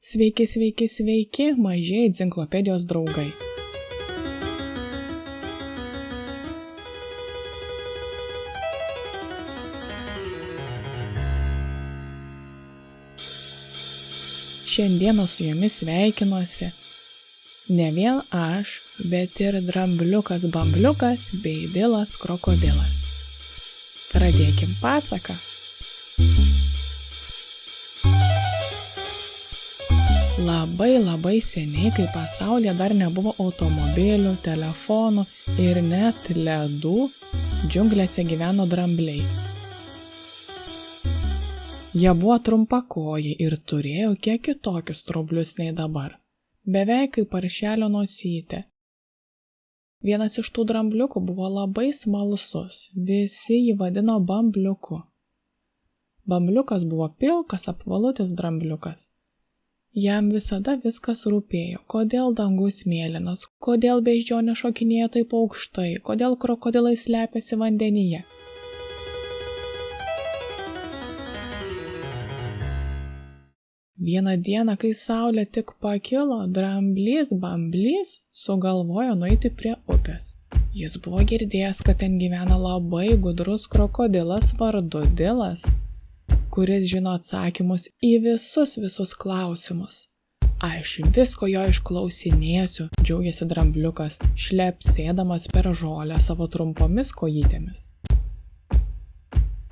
Sveiki, sveiki, sveiki, mažieji enciklopedijos draugai. Šiandieną su jumis sveikinuosi ne vien aš, bet ir Drambliukas Bambliukas bei Dilas Krokodilas. Pradėkim pasaką. Labai seniai, kai pasaulyje dar nebuvo automobilių, telefonų ir net ledų, džiunglėse gyveno drambliai. Jie buvo trumpakojai ir turėjo kiek kitokius straublius nei dabar, beveik kaip paršelio nosytė. Vienas iš tų drambliukų buvo labai smalsus, visi jį vadino Bambliuku. Bambliukas buvo pilkas apvalutis drambliukas. Jam visada viskas rūpėjo, kodėl dangus mėlynas, kodėl beždžionė šokinėja taip aukštai, kodėl krokodilai slepiasi vandenyje. Vieną dieną, kai saulė tik pakilo, dramblys Bamblys sugalvojo nueiti prie upės. Jis buvo girdėjęs, kad ten gyvena labai gudrus krokodilas vardu Dilas, kuris žino atsakymus į visus klausimus. Aš visko jo išklausinėsiu, džiaugėsi drambliukas, šlepsėdamas per žolę savo trumpomis kojytėmis.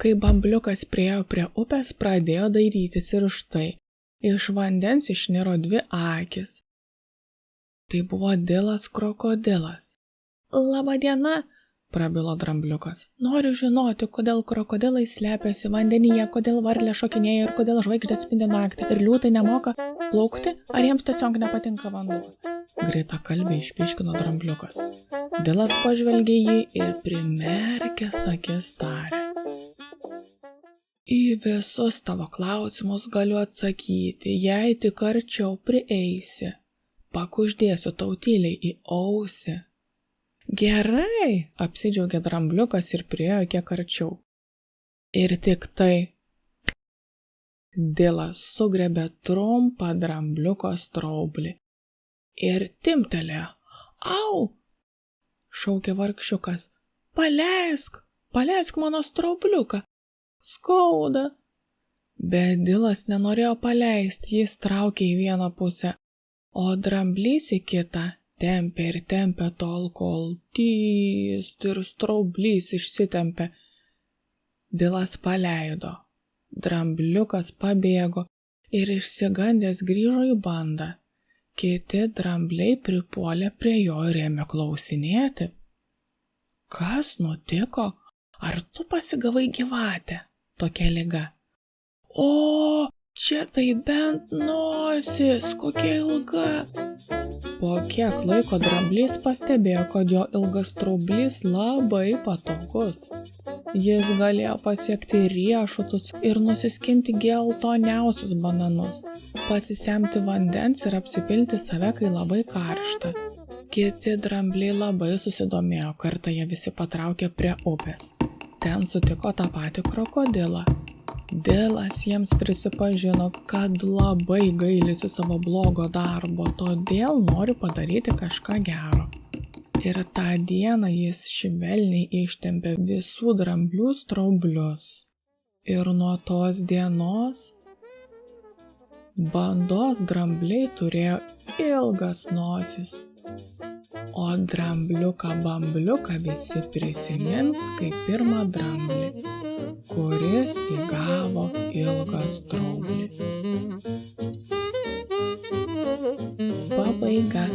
Kai Bambliukas priėjo prie upės, pradėjo dairytis ir štai, iš vandens išniro dvi akys. Tai buvo Dilas Krokodilas. Labą dieną, prabilo drambliukas. Noriu žinoti, kodėl krokodilai slepiasi vandenyje, kodėl varlė šokinėja ir kodėl žvaigždės spindi naktį ir liūtai nemoka plaukti, ar jiems tiesiog nepatinka vanduo. Greitakalbiai išpyškino drambliukas. Dilas pažvelgė jį ir primerkęs akis tarė. Į visus tavo klausimus galiu atsakyti, jei tik arčiau prieisi. Pakuždėsiu tau tyliai į ausį. Gerai, apsidžiaugė drambliukas ir priėjo kiek arčiau. Ir tik tai Dilas sugriebė trumpą drambliuko straublį ir timptelėjo. Au! Šaukė vargšiukas. Paleisk mano straubliuką. Skauda. Bet Dilas nenorėjo paleisti, jis traukė į vieną pusę, o dramblys į kitą. Tempė ir tempė tol, kol tyst ir straublys išsitempė. Dilas paleido. Drambliukas pabėgo ir išsigandęs grįžo į bandą. Kiti drambliai pripuolė prie jo ir ėmė klausinėti. Kas nutiko? Ar tu pasigavai gyvatę? Tokia liga. O, čia tai bent nosis, kokia ilga. Po kiek laiko dramblys pastebėjo, kad jo ilgas straublys labai patogus. Jis galėjo pasiekti riešutus ir nusiskinti geltoniausius bananus, pasisemti vandens ir apsipilti save, kai labai karšta. Kiti drambliai labai susidomėjo, kartą jie visi patraukė prie upės. Ten sutiko tą patį krokodilą. Dilas jiems prisipažino, kad labai gailisi savo blogo darbo, todėl nori padaryti kažką gero. Ir tą dieną jis švelniai ištempė visų dramblių straublius. Ir nuo tos dienos bandos drambliai turėjo ilgas nosis, o drambliuką Bambliuką visi prisimins kaip pirmą dramblį, kuris įgavo ilgą straublį. Pabaiga.